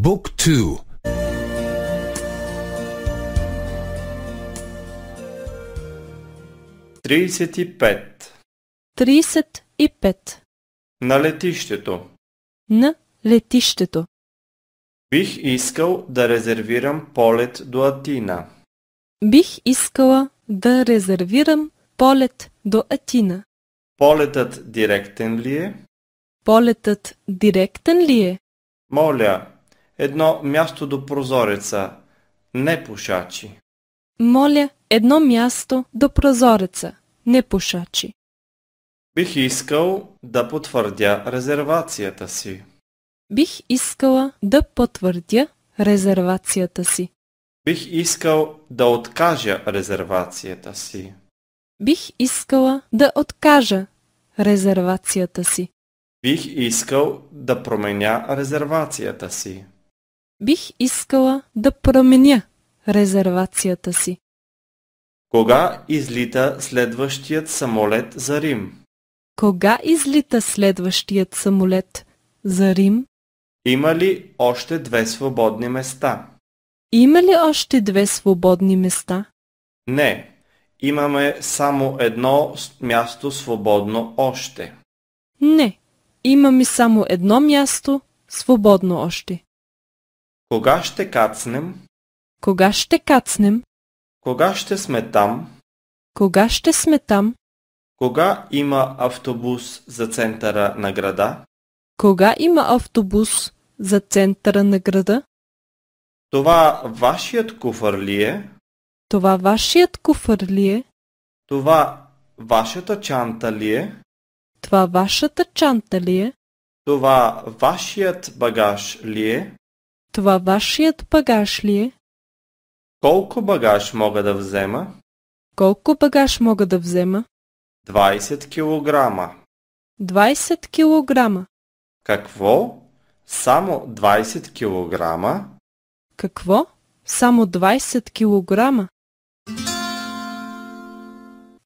Book 2. 35. 35. На летището. На летището. Бих искал да резервирам полет до Атина. Бих искала да резервирам полет до Атина. Полетът директен ли е? Полетът директен ли е? Моля, едно място до прозореца, не пушачи. Моля, едно място до прозореца, не пушачи. Бих искал да потвърдя резервацията си. Бих искала да потвърдя резервацията си. Бих искал да откажа резервацията си. Бих искала да откажа резервацията си. Бих искал да променя резервацията си. Бих искала да променя резервацията си. Кога излита следващият самолет за Рим? Кога излита следващият самолет за Рим? Има ли още 2 свободни места? Има ли още 2 свободни места? Не, имаме само едно място свободно още. Не, имаме само едно място свободно още. Кога ще кацнем? Кога ще кацнем? Кога ще сме там? Кога ще сме там? Кога има автобус за центъра на града? Кога има автобус за центъра на града? Това вашият куфар ли е? Това вашият куфар ли е? Това вашата чанта ли е? Това вашата чанта ли е? Това вашият багаж ли е? Това вашият багаж ли е? Колко багаж мога да взема? Колко багаж мога да взема? 20 килограма. 20 килограма. Какво? Само 20 килограма? Какво? Само 20 килограма?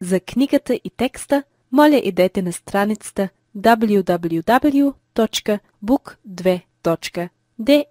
За книгата и текста, моля идете на страницата www.book2.de.